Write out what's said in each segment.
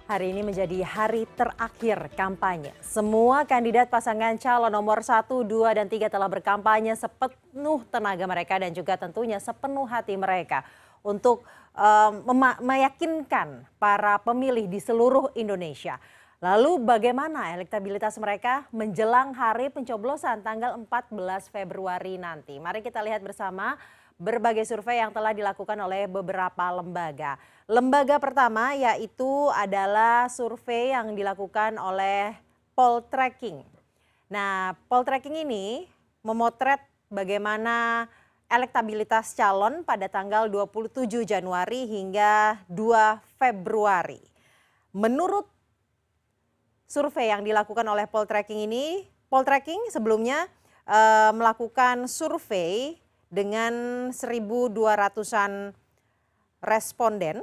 Hari ini menjadi hari terakhir kampanye. Semua kandidat pasangan calon nomor 1, 2, dan 3 telah berkampanye sepenuh tenaga mereka dan juga tentunya sepenuh hati mereka untuk meyakinkan para pemilih di seluruh Indonesia. Lalu bagaimana elektabilitas mereka menjelang hari pencoblosan tanggal 14 Februari nanti? Mari kita lihat bersama berbagai survei yang telah dilakukan oleh beberapa lembaga. Lembaga pertama yaitu adalah survei yang dilakukan oleh Poltreking. Nah, Poltreking ini memotret bagaimana elektabilitas calon pada tanggal 27 Januari hingga 2 Februari. Menurut survei yang dilakukan oleh Poltreking ini, Poltreking sebelumnya melakukan survei dengan 1.200-an responden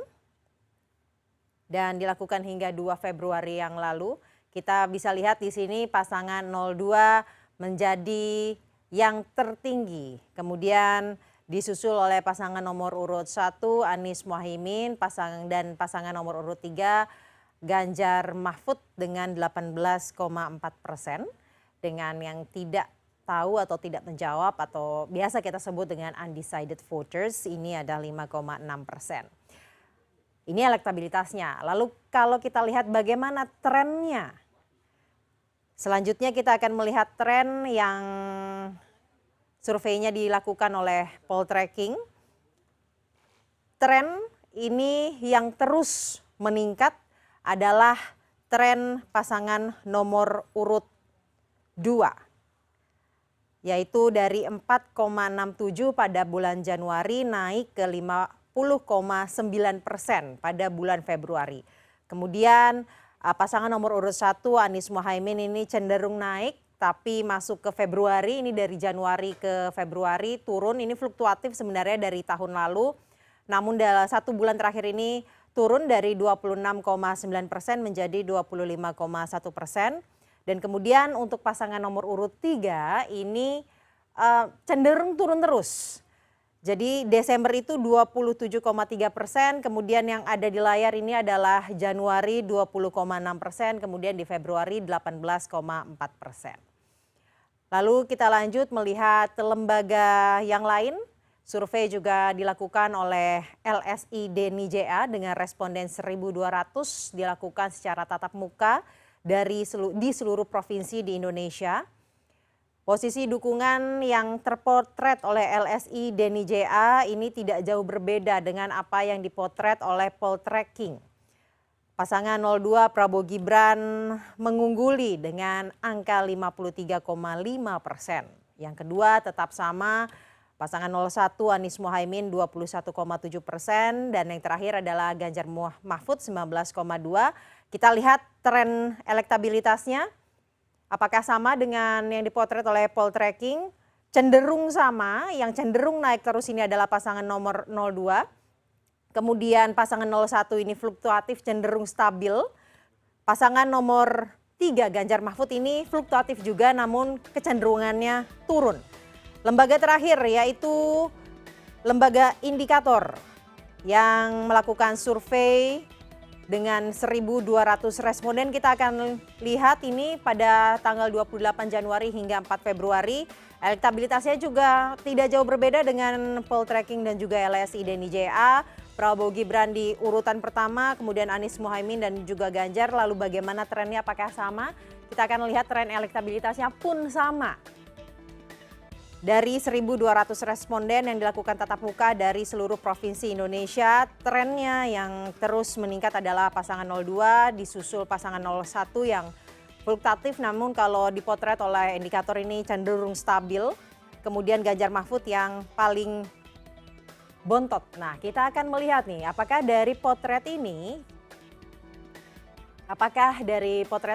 dan dilakukan hingga 2 Februari yang lalu. Kita bisa lihat di sini pasangan 02 menjadi yang tertinggi. Kemudian disusul oleh pasangan nomor urut 1 Anies Mohaimin dan pasangan nomor urut 3 Ganjar Mahfud dengan 18,4%, dengan yang tidak tahu atau tidak menjawab atau biasa kita sebut dengan undecided voters ini ada 5,6%. Ini elektabilitasnya. Lalu kalau kita lihat bagaimana trennya. Selanjutnya kita akan melihat tren yang surveinya dilakukan oleh Poltreking. Tren ini yang terus meningkat adalah tren pasangan nomor urut 2. Yaitu dari 4,67 pada bulan Januari naik ke 50,9% pada bulan Februari. Kemudian pasangan nomor urut 1 Anies Mohaimin ini cenderung naik, tapi masuk ke Februari, ini dari Januari ke Februari turun, ini fluktuatif sebenarnya dari tahun lalu. Namun dalam 1 bulan terakhir ini turun dari 26,9% menjadi 25,1%. Dan kemudian untuk pasangan nomor urut 3 ini cenderung turun terus. Jadi Desember itu 27,3%, kemudian yang ada di layar ini adalah Januari 20,6%, kemudian di Februari 18,4%. Lalu kita lanjut melihat lembaga yang lain. Survei juga dilakukan oleh LSI DNIJA dengan responden 1.200 dilakukan secara tatap muka di seluruh provinsi di Indonesia. Posisi dukungan yang terpotret oleh LSI DNIJA ini tidak jauh berbeda dengan apa yang dipotret oleh Poltreking. Pasangan 02 Prabowo Gibran mengungguli dengan angka 53,5%. Yang kedua tetap sama, pasangan 01 Anies Mohaimin 21,7%, dan yang terakhir adalah Ganjar Mahfud 19,2%. Kita lihat tren elektabilitasnya, apakah sama dengan yang dipotret oleh Poltreking? Cenderung sama, yang cenderung naik terus ini adalah pasangan nomor 02. Kemudian pasangan 01 ini fluktuatif cenderung stabil. Pasangan nomor 3 Ganjar Mahfud ini fluktuatif juga namun kecenderungannya turun. Lembaga terakhir yaitu lembaga indikator yang melakukan survei dengan 1.200 responden. Kita akan lihat ini pada tanggal 28 Januari hingga 4 Februari. Elektabilitasnya juga tidak jauh berbeda dengan Poltreking dan juga LSI DNIJA. Prabowo Gibran di urutan pertama, kemudian Anies Mohaimin dan juga Ganjar. Lalu bagaimana trennya, apakah sama? Kita akan lihat tren elektabilitasnya pun sama. Dari 1.200 responden yang dilakukan tatap muka dari seluruh provinsi Indonesia, trennya yang terus meningkat adalah pasangan 02 disusul pasangan 01 yang fluktuatif, namun kalau dipotret oleh indikator ini cenderung stabil. Kemudian Ganjar Mahfud yang paling bontot. Nah, kita akan melihat nih apakah dari potret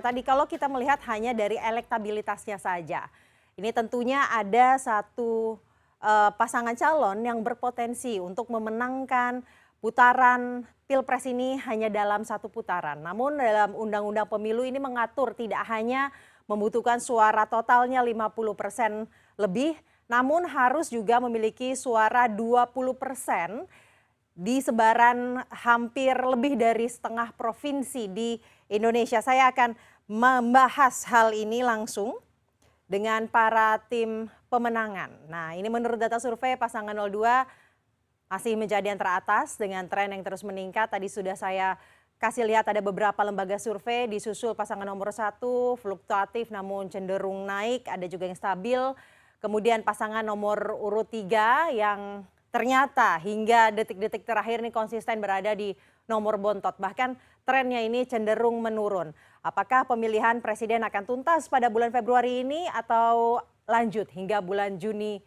tadi kalau kita melihat hanya dari elektabilitasnya saja. Ini tentunya ada satu pasangan calon yang berpotensi untuk memenangkan putaran Pilpres ini hanya dalam satu putaran. Namun dalam Undang-Undang Pemilu ini mengatur tidak hanya membutuhkan suara totalnya 50% lebih, namun harus juga memiliki suara 20% di sebaran hampir lebih dari setengah provinsi di Indonesia. Saya akan membahas hal ini langsung dengan para tim pemenangan. Nah, ini menurut data survei pasangan 02 masih menjadi yang teratas dengan tren yang terus meningkat. Tadi sudah saya kasih lihat ada beberapa lembaga survei, disusul pasangan nomor 1 fluktuatif namun cenderung naik, ada juga yang stabil. Kemudian pasangan nomor urut 3 yang ternyata hingga detik-detik terakhir ini konsisten berada di nomor bontot. Bahkan trennya ini cenderung menurun. Apakah pemilihan presiden akan tuntas pada bulan Februari ini atau lanjut hingga bulan Juni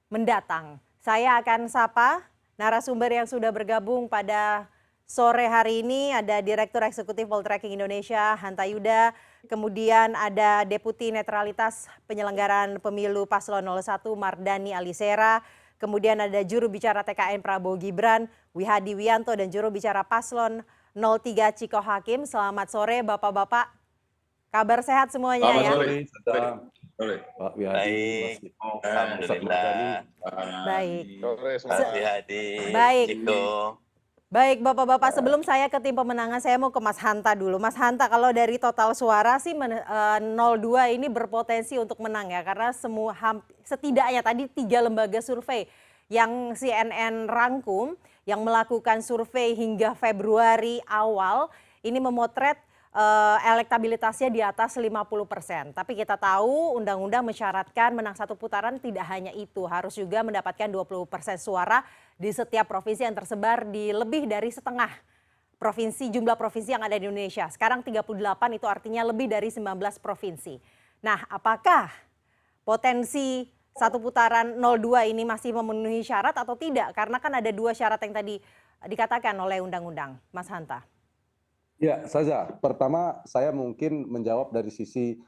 mendatang? Saya akan sapa narasumber yang sudah bergabung pada sore hari ini. Ada Direktur Eksekutif Poltreking Indonesia, Hanta Yuda. Kemudian ada Deputi Netralitas Penyelenggaraan Pemilu Paslon 01, Mardani Alisera. Kemudian ada juru bicara TKN Prabowo Gibran, Wihadi Wianto, dan juru bicara Paslon 03 Ciko Hakim. Selamat sore Bapak-Bapak. Kabar sehat semuanya ya? Selamat sore. Pak Wihadi, Alhamdulillah. Baik. Mas Wihadi, Baik. Ciko. Baik Bapak-Bapak, sebelum saya ke tim pemenangan saya mau ke Mas Hanta dulu. Mas Hanta, kalau dari total suara sih 02 ini berpotensi untuk menang ya, karena setidaknya tadi 3 lembaga survei yang CNN rangkum yang melakukan survei hingga Februari awal ini memotret elektabilitasnya di atas 50%. Tapi kita tahu undang-undang mensyaratkan menang satu putaran tidak hanya itu, harus juga mendapatkan 20% suara di setiap provinsi yang tersebar di lebih dari setengah jumlah provinsi yang ada di Indonesia. Sekarang 38, itu artinya lebih dari 19 provinsi. Nah, apakah potensi satu putaran 02 ini masih memenuhi syarat atau tidak? Karena kan ada 2 syarat yang tadi dikatakan oleh undang-undang, Mas Hanta. Ya, Saza. Pertama, saya mungkin menjawab dari sisi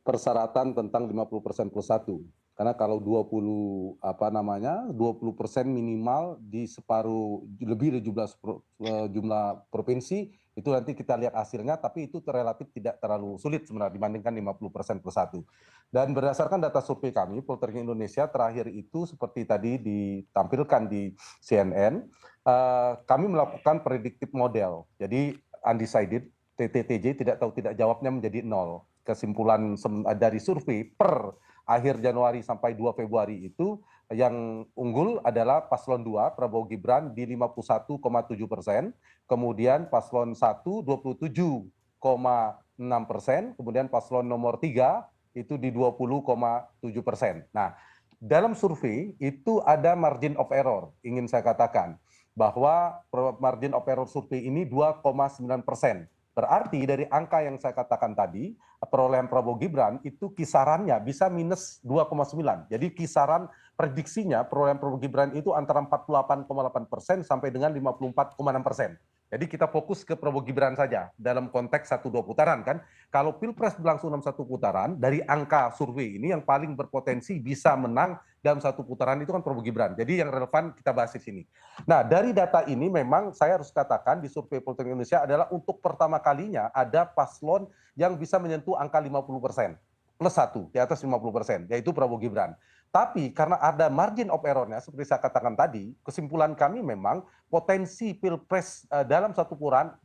persyaratan tentang 50% plus 1. Karena kalau 20% minimal di separuh lebih dari jumlah provinsi, itu nanti kita lihat hasilnya, tapi itu relatif tidak terlalu sulit sebenarnya dibandingkan 50% plus 1. Dan berdasarkan data survei kami, Poltreking Indonesia terakhir itu seperti tadi ditampilkan di CNN, kami melakukan predictive model. Jadi undecided, TTTJ tidak tahu tidak jawabnya menjadi 0. Kesimpulan dari survei per akhir Januari sampai 2 Februari itu yang unggul adalah paslon 2 Prabowo Gibran di 51,7%, kemudian paslon 1 27,6%, kemudian paslon nomor 3 itu di 20,7%. Nah, dalam survei itu ada margin of error, ingin saya katakan bahwa margin of error survei ini 2,9%. Berarti dari angka yang saya katakan tadi, perolehan Prabowo Gibran itu kisarannya bisa minus 2,9. Jadi kisaran prediksinya perolehan Prabowo Gibran itu antara 48,8% sampai dengan 54,6%. Jadi kita fokus ke Prabowo Gibran saja dalam konteks 1-2 putaran kan. Kalau Pilpres berlangsung dalam 1 putaran, dari angka survei ini yang paling berpotensi bisa menang dalam 1 putaran itu kan Prabowo Gibran. Jadi yang relevan kita bahas di sini. Nah, dari data ini memang saya harus katakan di survei Poltreking Indonesia adalah untuk pertama kalinya ada paslon yang bisa menyentuh angka 50%. Plus 1, di atas 50%, yaitu Prabowo Gibran. Tapi karena ada margin of error-nya, seperti saya katakan tadi, kesimpulan kami memang potensi Pilpres dalam 1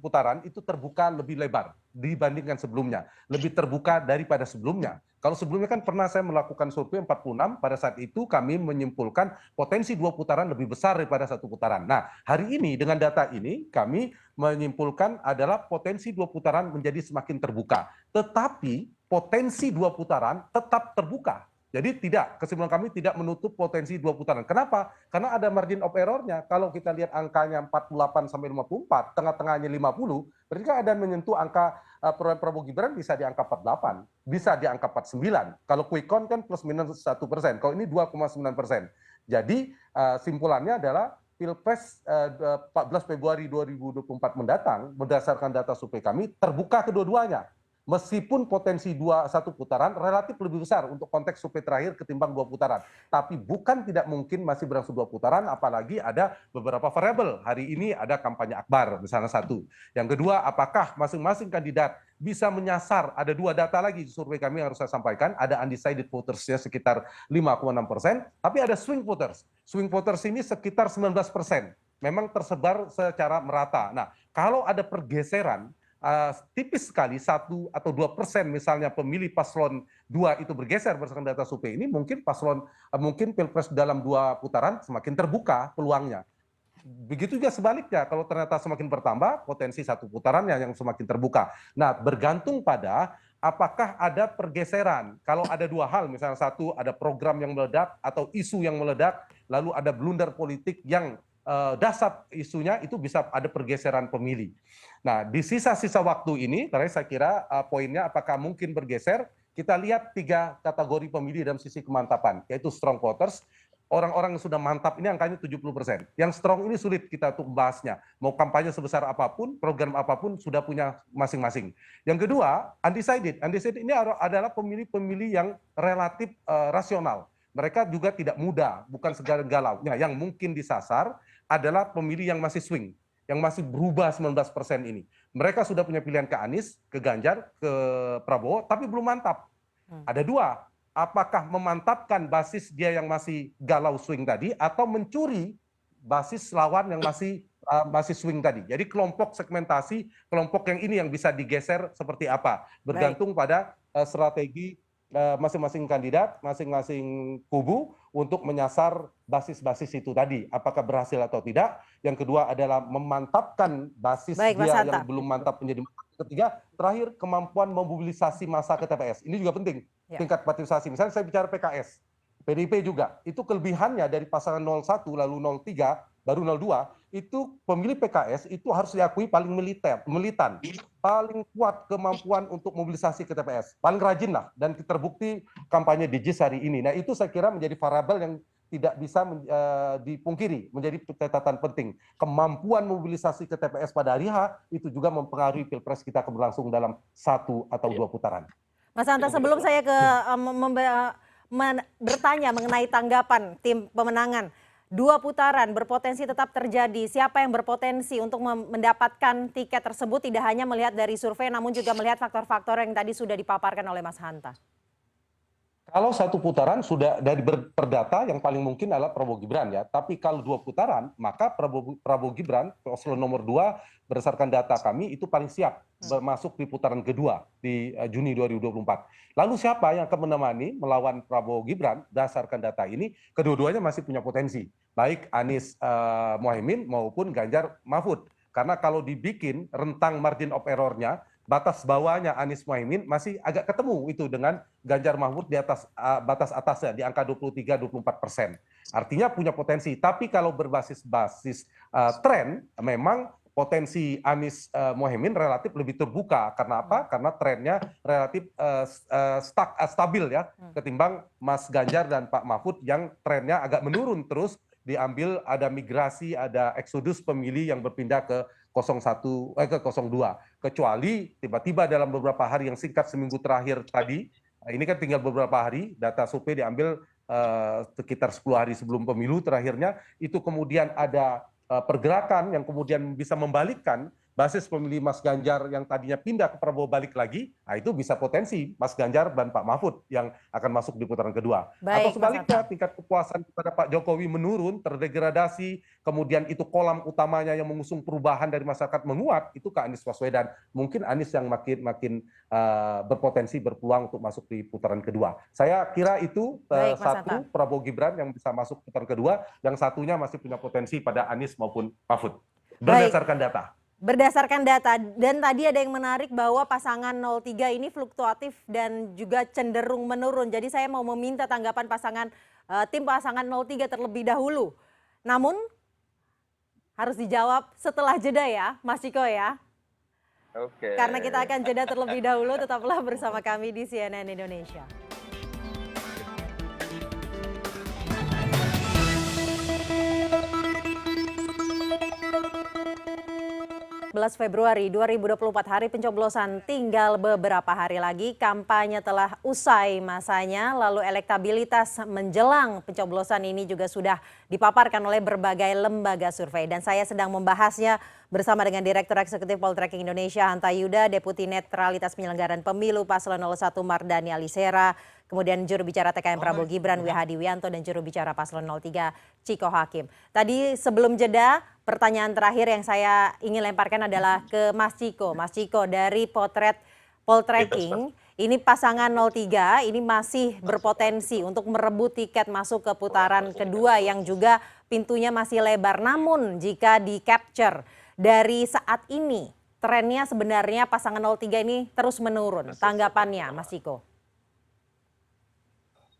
putaran itu terbuka lebih lebar dibandingkan sebelumnya. Lebih terbuka daripada sebelumnya. Kalau sebelumnya kan pernah saya melakukan survei 46, pada saat itu kami menyimpulkan potensi 2 putaran lebih besar daripada 1 putaran. Nah, hari ini dengan data ini kami menyimpulkan adalah potensi 2 putaran menjadi semakin terbuka. Tetapi potensi 2 putaran tetap terbuka. Jadi kesimpulan kami tidak menutup potensi 2 putaran. Kenapa? Karena ada margin of error-nya. Kalau kita lihat angkanya 48 sampai 54, tengah-tengahnya 50, berarti kan ada menyentuh angka perolehan Prabowo Gibran bisa di angka 48, bisa di angka 49. Kalau quick count kan plus minus 1%, kalau ini 2,9%. Jadi simpulannya adalah Pilpres 14 Februari 2024 mendatang, berdasarkan data survei kami, terbuka kedua-duanya. Meskipun potensi 1 putaran relatif lebih besar untuk konteks survei terakhir ketimbang 2 putaran. Tapi bukan tidak mungkin masih berlangsung 2 putaran, apalagi ada beberapa variabel. Hari ini ada kampanye akbar, misalnya 1. Yang kedua, apakah masing-masing kandidat bisa menyasar, ada 2 data lagi di survei kami yang harus saya sampaikan, ada undecided voters-nya sekitar 5,6%, tapi ada swing voters. Swing voters ini sekitar 19%. memang tersebar secara merata. Nah, kalau ada pergeseran tipis sekali 1 atau 2% misalnya pemilih paslon 2 itu bergeser berdasarkan data survei ini, mungkin mungkin Pilpres dalam 2 putaran semakin terbuka peluangnya. Begitu juga sebaliknya, kalau ternyata semakin bertambah, potensi 1 putarannya yang semakin terbuka. Nah, bergantung pada apakah ada pergeseran. Kalau ada 2 hal, misalnya satu ada program yang meledak atau isu yang meledak, lalu ada blunder politik yang dasar isunya, itu bisa ada pergeseran pemilih. Nah, di sisa-sisa waktu ini, terakhir saya kira poinnya apakah mungkin bergeser, kita lihat 3 kategori pemilih dalam sisi kemantapan, yaitu strong voters. Orang-orang yang sudah mantap ini angkanya 70%. Yang strong ini sulit kita untuk membahasnya. Mau kampanye sebesar apapun, program apapun sudah punya masing-masing. Yang kedua, undecided. Undecided ini adalah pemilih-pemilih yang relatif rasional. Mereka juga tidak muda, bukan segala galau. Nah, yang mungkin disasar adalah pemilih yang masih swing, yang masih berubah 19% ini. Mereka sudah punya pilihan ke Anies, ke Ganjar, ke Prabowo, tapi belum mantap. Ada 2, apakah memantapkan basis dia yang masih galau swing tadi, atau mencuri basis lawan yang masih swing tadi. Jadi kelompok segmentasi, kelompok yang ini yang bisa digeser seperti apa, bergantung pada strategi masing-masing kandidat, masing-masing kubu untuk menyasar basis-basis itu tadi. Apakah berhasil atau tidak. Yang kedua adalah memantapkan basis dia yang belum mantap menjadi mantap. Ketiga, terakhir kemampuan memobilisasi massa ke TPS. Ini juga penting, tingkat partisipasi. Misalnya saya bicara PKS, PDIP juga. Itu kelebihannya dari pasangan 01 lalu 03, baru 02, itu pemilih PKS itu harus diakui paling militan, paling kuat kemampuan untuk mobilisasi ke TPS, paling rajin lah, dan terbukti kampanye di JIS hari ini. Nah, itu saya kira menjadi variabel yang tidak bisa dipungkiri, menjadi catatan penting. Kemampuan mobilisasi ke TPS pada hari H itu juga mempengaruhi Pilpres kita berlangsung dalam 1 atau 2 putaran. Mas Hanta, sebelum saya bertanya mengenai tanggapan tim pemenangan, 2 putaran berpotensi tetap terjadi. Siapa yang berpotensi untuk mendapatkan tiket tersebut tidak hanya melihat dari survei, namun juga melihat faktor-faktor yang tadi sudah dipaparkan oleh Mas Hanta? Kalau 1 putaran sudah dari perdata yang paling mungkin adalah Prabowo Gibran ya. Tapi kalau 2 putaran, maka Prabowo Gibran paslon nomor 2 berdasarkan data kami itu paling siap masuk di putaran kedua di Juni 2024. Lalu siapa yang akan menemani melawan Prabowo Gibran berdasarkan data ini? Kedua-duanya masih punya potensi, baik Anies Mohaimin maupun Ganjar Mahfud. Karena kalau dibikin rentang margin of error-nya, batas bawahnya Anies Mohaimin masih agak ketemu itu dengan Ganjar Mahfud di atas batas atasnya di angka 23-24%. Artinya punya potensi. Tapi kalau berbasis tren, memang potensi Anies Mohaimin relatif lebih terbuka. Karena apa? Karena trennya relatif stabil ya, ketimbang Mas Ganjar dan Pak Mahfud yang trennya agak menurun terus. Diambil ada migrasi, ada eksodus pemilih yang berpindah ke 02. Kecuali tiba-tiba dalam beberapa hari yang singkat seminggu terakhir tadi, ini kan tinggal beberapa hari, data survei diambil sekitar 10 hari sebelum pemilu terakhirnya, itu kemudian ada pergerakan yang kemudian bisa membalikkan basis pemilih Mas Ganjar yang tadinya pindah ke Prabowo balik lagi, nah itu bisa potensi Mas Ganjar dan Pak Mahfud yang akan masuk di putaran kedua. Atau sebaliknya, tingkat kepuasan kepada Pak Jokowi menurun, terdegradasi, kemudian itu kolam utamanya yang mengusung perubahan dari masyarakat menguat, itu ke Anies Baswedan. Mungkin Anies yang makin berpotensi berpeluang untuk masuk di putaran kedua. Saya kira itu satu Prabowo Gibran yang bisa masuk putaran kedua, yang satunya masih punya potensi pada Anies maupun Mahfud. Berdasarkan data. Berdasarkan data, dan tadi ada yang menarik bahwa pasangan 03 ini fluktuatif dan juga cenderung menurun. Jadi saya mau meminta tanggapan tim pasangan 03 terlebih dahulu. Namun harus dijawab setelah jeda ya, Mas Ciko ya. Oke. Karena kita akan jeda terlebih dahulu, tetaplah bersama kami di CNN Indonesia. 11 Februari 2024, hari pencoblosan tinggal beberapa hari lagi. Kampanye telah usai masanya, lalu elektabilitas menjelang pencoblosan ini juga sudah dipaparkan oleh berbagai lembaga survei. Dan saya sedang membahasnya bersama dengan Direktur Eksekutif Poltreking Indonesia Hanta Yuda, Deputi Netralitas Penyelenggaraan Pemilu Paslon 01 Mardhani Alisera, kemudian juru bicara TKN Prabowo Gibran Wihadi Wianto, dan juru bicara Paslon 03 Ciko Hakim. Tadi sebelum jeda, pertanyaan terakhir yang saya ingin lemparkan adalah ke Mas Ciko. Mas Ciko, dari potret Poltreking, ini pasangan 03 ini masih berpotensi untuk merebut tiket masuk ke putaran kedua yang juga pintunya masih lebar. Namun jika di capture dari saat ini, trennya sebenarnya pasangan 03 ini terus menurun. Tanggapannya Mas Ciko?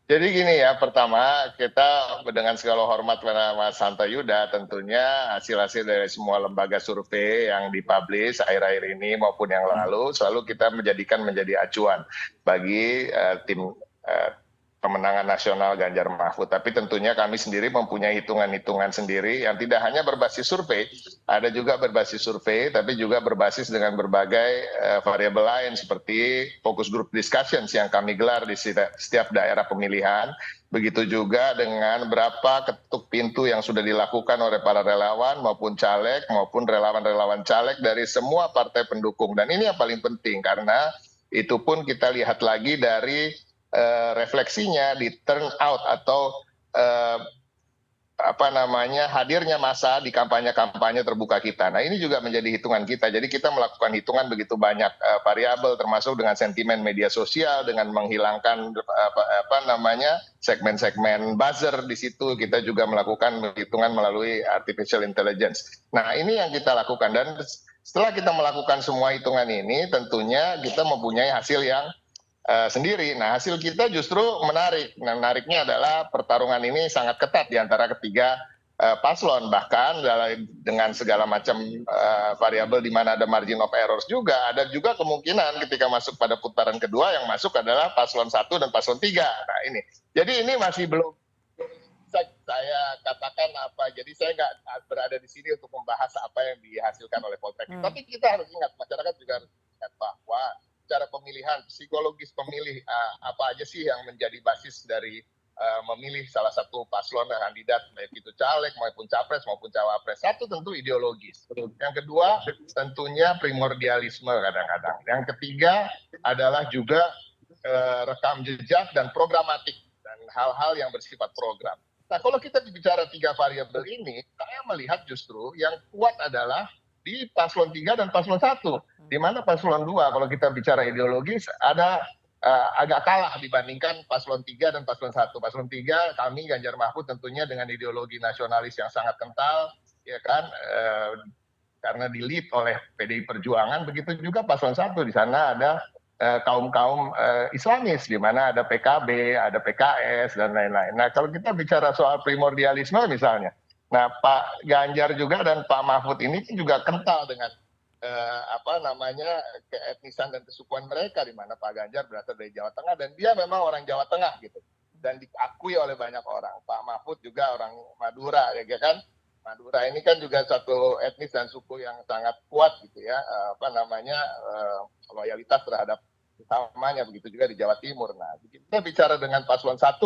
Jadi gini ya, pertama kita dengan segala hormat kepada Mas Hanta Yuda, tentunya hasil-hasil dari semua lembaga survei yang dipublish akhir-akhir ini maupun yang lalu selalu kita menjadi acuan bagi tim pemenangan nasional Ganjar Mahfud. Tapi tentunya kami sendiri mempunyai hitungan-hitungan sendiri yang tidak hanya berbasis survei, ada juga berbasis survei, tapi juga berbasis dengan berbagai variabel lain seperti focus group discussions yang kami gelar di setiap daerah pemilihan. Begitu juga dengan berapa ketuk pintu yang sudah dilakukan oleh para relawan maupun caleg maupun relawan-relawan caleg dari semua partai pendukung. Dan ini yang paling penting karena itu pun kita lihat lagi dari refleksinya di turnout atau hadirnya massa di kampanye-kampanye terbuka kita. Nah ini juga menjadi hitungan kita. Jadi kita melakukan hitungan begitu banyak variabel termasuk dengan sentimen media sosial, dengan menghilangkan segmen-segmen buzzer di situ. Kita juga melakukan hitungan melalui artificial intelligence. Nah ini yang kita lakukan dan setelah kita melakukan semua hitungan ini, tentunya kita mempunyai hasil yang sendiri. Nah hasil kita justru menarik. Nah, menariknya adalah pertarungan ini sangat ketat di antara ketiga paslon. Bahkan dengan segala macam variabel di mana ada margin of errors juga, ada juga kemungkinan ketika masuk pada putaran kedua yang masuk adalah paslon 1 dan paslon 3. Nah ini, jadi ini masih belum saya katakan apa. Jadi saya nggak berada di sini untuk membahas apa yang dihasilkan oleh Poltreking. Tapi kita harus ingat, masyarakat juga harus ingat bahwa cara pemilihan, psikologis pemilih apa aja sih yang menjadi basis dari memilih salah satu paslon kandidat, baik itu caleg maupun capres maupun cawapres. Satu tentu ideologis. Yang kedua tentunya primordialisme kadang-kadang. Yang ketiga adalah juga rekam jejak dan programatik dan hal-hal yang bersifat program. Nah kalau kita bicara tiga variabel ini, saya melihat justru yang kuat adalah di paslon 3 dan paslon 1. Di mana paslon 2 kalau kita bicara ideologis ada agak kalah dibandingkan paslon 3 dan paslon 1. Paslon 3 kami Ganjar Mahfud tentunya dengan ideologi nasionalis yang sangat kental, ya kan, karena di-lead oleh PDI Perjuangan. Begitu juga paslon 1 di sana ada kaum-kaum Islamis di mana ada PKB, ada PKS dan lain-lain. Nah, kalau kita bicara soal primordialisme misalnya, nah Pak Ganjar juga dan Pak Mahfud ini juga kental dengan keetnisan dan kesukuan mereka, di mana Pak Ganjar berasal dari Jawa Tengah dan dia memang orang Jawa Tengah gitu dan diakui oleh banyak orang. Pak Mahfud juga orang Madura, ya kan? Madura ini kan juga satu etnis dan suku yang sangat kuat gitu ya, loyalitas terhadap utamanya, begitu juga di Jawa Timur. Nah, kita bicara dengan paslon 1.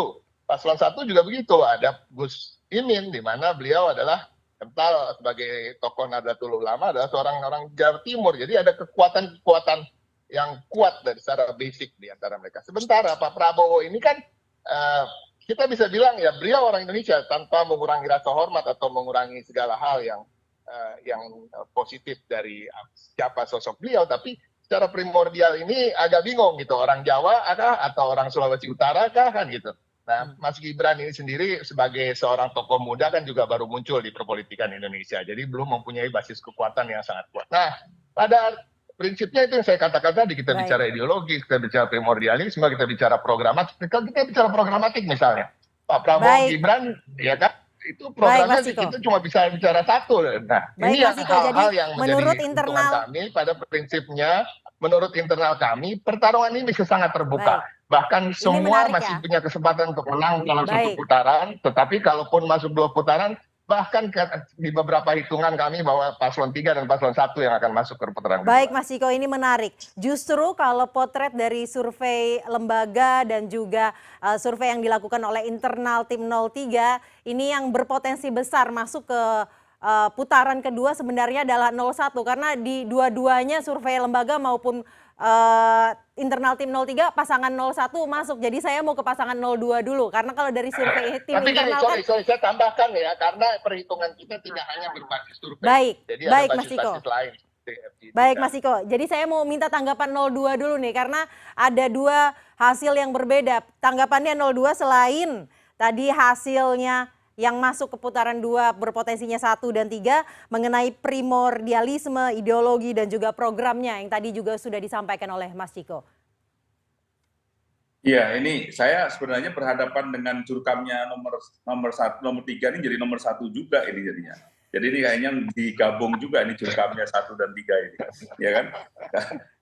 Paslon 1 juga begitu, ada Gus Imin di mana beliau adalah kental sebagai tokoh Nahdlatul Ulama, adalah seorang orang Jawa Timur. Jadi ada kekuatan-kekuatan yang kuat dari secara basic di antara mereka. Sementara Pak Prabowo ini kan kita bisa bilang ya beliau orang Indonesia tanpa mengurangi rasa hormat atau mengurangi segala hal yang positif dari siapa sosok beliau, tapi secara primordial ini agak bingung gitu, orang Jawa kah atau orang Sulawesi Utara kah kan gitu. Nah, Mas Gibran ini sendiri sebagai seorang tokoh muda kan juga baru muncul di perpolitikan Indonesia, jadi belum mempunyai basis kekuatan yang sangat kuat. Nah, pada prinsipnya itu yang saya katakan tadi, kita bicara ideologi, kita bicara primordialisme, kita bicara programatik. Kalau kita bicara programatik misalnya, Pak Prabowo Gibran, ya kan, itu programnya kita cuma bisa bicara satu. Nah, ini yang hal-hal yang menjadi hitungan kami pada prinsipnya. Menurut internal kami, pertarungan ini bisa sangat terbuka. Bahkan semua masih punya kesempatan untuk menang dalam satu putaran. Tetapi kalaupun masuk 2 putaran, bahkan di beberapa hitungan kami bahwa paslon 3 dan paslon 1 yang akan masuk ke putaran kedua. Baik Mas Ciko, ini menarik. Justru kalau potret dari survei lembaga dan juga survei yang dilakukan oleh internal tim 03, ini yang berpotensi besar masuk ke putaran kedua sebenarnya adalah 01 karena di dua-duanya survei lembaga maupun internal tim 03 pasangan 01 masuk. Jadi saya mau ke pasangan 02 dulu karena kalau dari survei tim Tapi gini, internal kan sorry, saya tambahkan ya, karena perhitungan kita tidak hanya berbasis survei. baik, Jadi baik ada Mas Ciko. basis-basis lain. DFG Baik juga. Mas Ciko, jadi saya mau minta tanggapan 02 dulu nih karena ada dua hasil yang berbeda. Tanggapannya 02 selain tadi hasilnya yang masuk ke putaran 2 berpotensinya 1 dan 3 mengenai primordialisme, ideologi dan juga programnya yang tadi juga sudah disampaikan oleh Mas Ciko. Iya, ini saya sebenarnya berhadapan dengan jurkamnya nomor 3 ini jadi nomor 1 juga ini jadinya. Jadi ini kayaknya digabung juga ini jurkamnya 1 dan 3 ini, ya kan?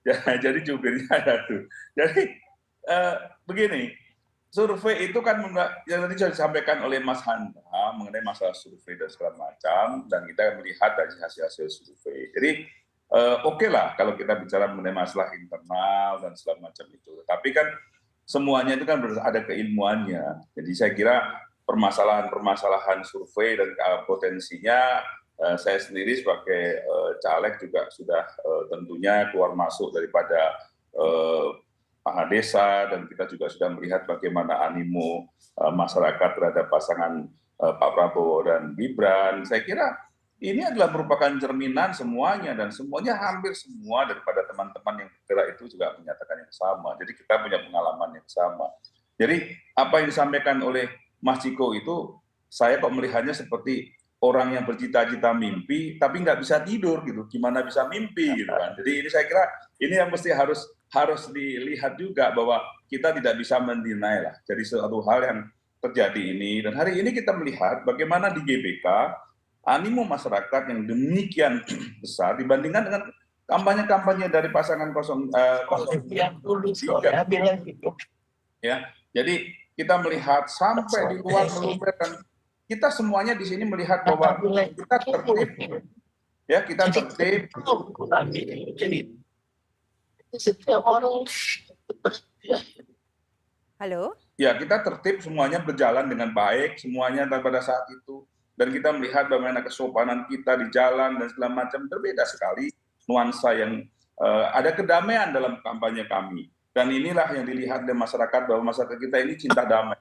Ya, jadi jubirnya ada tuh. Jadi begini, survei itu kan yang tadi sudah disampaikan oleh Mas Hanta mengenai masalah survei dan segala macam, dan kita melihat dari hasil-hasil survei. Jadi oke lah kalau kita bicara mengenai masalah internal dan segala macam itu. Tapi kan semuanya itu kan ada keilmuannya. Jadi saya kira permasalahan-permasalahan survei dan potensinya saya sendiri sebagai caleg juga sudah tentunya keluar masuk daripada desa, dan kita juga sudah melihat bagaimana animo masyarakat terhadap pasangan Pak Prabowo dan Gibran. Saya kira ini adalah merupakan cerminan semuanya, dan semuanya hampir semua daripada teman-teman yang bergerak itu juga menyatakan yang sama. Jadi kita punya pengalaman yang sama. Jadi apa yang disampaikan oleh Mas Ciko itu, saya kok melihatnya seperti orang yang bercita-cita mimpi, tapi nggak bisa tidur gitu. Gimana bisa mimpi gitu kan? Jadi ini saya kira ini yang mesti harus dilihat juga, bahwa kita tidak bisa mendinai lah. Jadi suatu hal yang terjadi ini, dan hari ini kita melihat bagaimana di GBK animo masyarakat yang demikian besar dibandingkan dengan kampanye-kampanye dari pasangan 03. Ya, jadi kita melihat sampai di luar meluber, dan kita semuanya di sini melihat bahwa kita tertib, ya kita tertib. Halo? Ya, kita tertib, semuanya berjalan dengan baik, semuanya pada saat itu. Dan kita melihat bagaimana kesopanan kita di jalan dan segala macam, berbeda sekali nuansa yang ada kedamaian dalam kampanye kami. Dan inilah yang dilihat dari masyarakat, bahwa masyarakat kita ini cinta damai.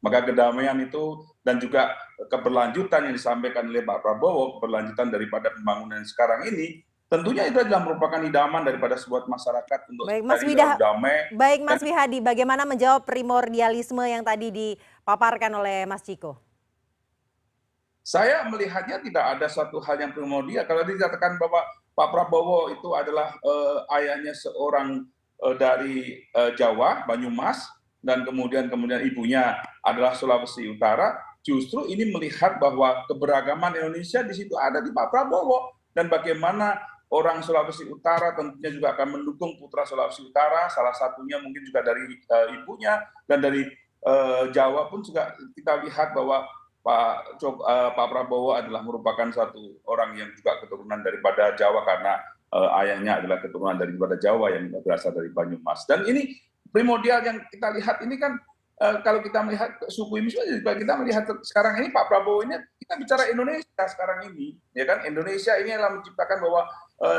Maka kedamaian itu dan juga keberlanjutan yang disampaikan oleh Pak Prabowo, keberlanjutan daripada pembangunan sekarang ini, tentunya itu adalah merupakan idaman daripada sebuah masyarakat untuk damai. Baik Mas Wihadi, bagaimana menjawab primordialisme yang tadi dipaparkan oleh Mas Ciko? Saya melihatnya tidak ada satu hal yang primordial. Kalau dikatakan bahwa Pak Prabowo itu adalah ayahnya seorang dari Jawa, Banyumas, dan kemudian ibunya adalah Sulawesi Utara, justru ini melihat bahwa keberagaman Indonesia di situ ada di Pak Prabowo, dan bagaimana orang Sulawesi Utara tentunya juga akan mendukung putra Sulawesi Utara, salah satunya mungkin juga dari ibunya, dan dari Jawa pun juga kita lihat bahwa Pak Prabowo adalah merupakan satu orang yang juga keturunan daripada Jawa, karena ayahnya adalah keturunan daripada Jawa yang berasal dari Banyumas. Dan ini primordial yang kita lihat ini kan, kalau kita melihat suku ini juga kita melihat sekarang ini Pak Prabowo ini, kita bicara Indonesia sekarang ini, ya kan? Indonesia ini adalah menciptakan bahwa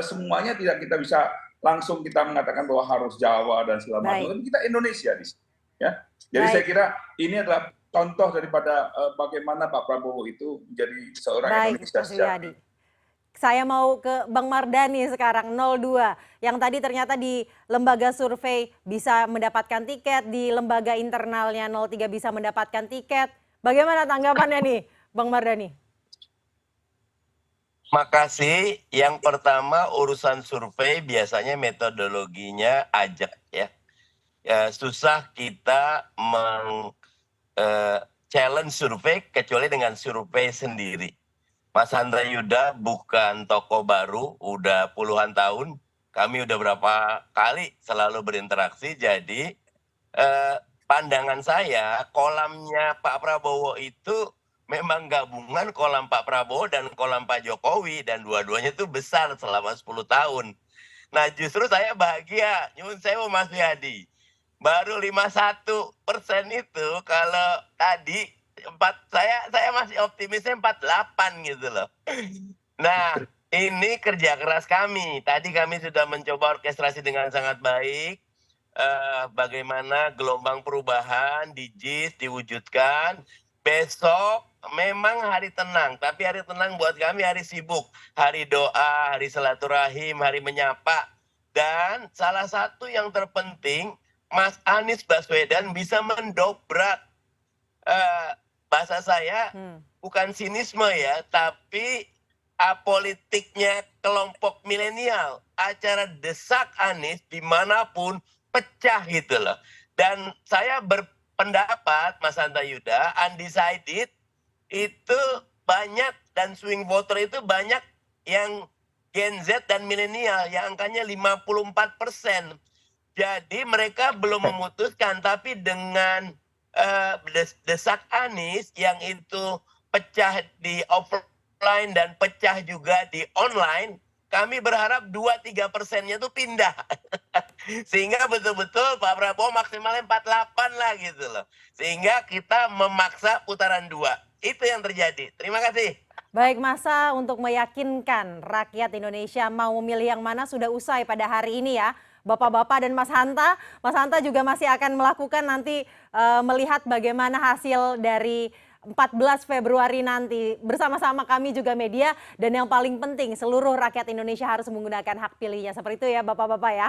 semuanya tidak kita bisa langsung kita mengatakan bahwa harus Jawa dan segala macam. Kita Indonesia di sini, ya. Jadi saya kira ini adalah contoh daripada bagaimana Pak Prabowo itu menjadi seorang Indonesia sejati. Saya mau ke Bang Mardhani sekarang, 02. Yang tadi ternyata di lembaga survei bisa mendapatkan tiket, di lembaga internalnya 03 bisa mendapatkan tiket. Bagaimana tanggapannya nih, Bang Mardhani? Makasih. Yang pertama, urusan survei biasanya metodologinya ajak ya. Susah kita challenge survei kecuali dengan survei sendiri. Mas Hendra Yuda bukan tokoh baru, udah puluhan tahun. Kami udah berapa kali selalu berinteraksi. Jadi pandangan saya, kolamnya Pak Prabowo itu memang gabungan kolam Pak Prabowo dan kolam Pak Jokowi, dan dua-duanya itu besar selama 10 tahun. Nah justru saya bahagia, nyuwun sewu Mas Wihadi. Baru 51% itu, kalau tadi saya masih optimisnya 48 gitu loh. Nah, ini kerja keras kami. Tadi kami sudah mencoba orkestrasi dengan sangat baik. Bagaimana gelombang perubahan di JIS diwujudkan. Besok memang hari tenang, tapi hari tenang buat kami hari sibuk. Hari doa, hari silaturahim, hari menyapa. Dan salah satu yang terpenting, Mas Anies Baswedan bisa mendobrak bahasa saya bukan sinisme ya, tapi apolitiknya kelompok milenial. Acara desak Anies dimanapun pecah gitu loh. Dan saya berpendapat, Mas Hanta Yuda, undecided itu banyak dan swing voter itu banyak yang Gen Z dan milenial yang angkanya 54%. Jadi mereka belum memutuskan, tapi dengan desak Anies yang itu pecah di offline dan pecah juga di online, kami berharap 2-3%-nya itu pindah. Sehingga betul-betul Pak Prabowo maksimalnya 48 lah gitu loh. Sehingga kita memaksa putaran 2. Itu yang terjadi. Terima kasih. Baik, masa untuk meyakinkan rakyat Indonesia mau memilih yang mana sudah usai pada hari ini ya. Bapak-bapak dan Mas Hanta. Mas Hanta juga masih akan melakukan nanti melihat bagaimana hasil dari 14 Februari nanti. Bersama-sama kami juga media, dan yang paling penting seluruh rakyat Indonesia harus menggunakan hak pilihnya. Seperti itu ya Bapak-bapak ya.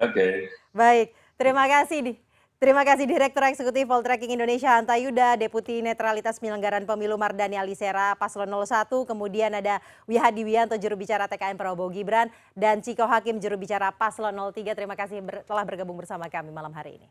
Oke. Baik, terima kasih. Terima kasih Direktur Eksekutif Poltreking Indonesia Hanta Yuda, Deputi Netralitas Penyelenggaraan Pemilu Mardani Alisera Paslon 01, kemudian ada Wihadi Wianto juru bicara TKN Prabowo Gibran, dan Ciko Hakim juru bicara Paslon 03. Terima kasih telah bergabung bersama kami malam hari ini.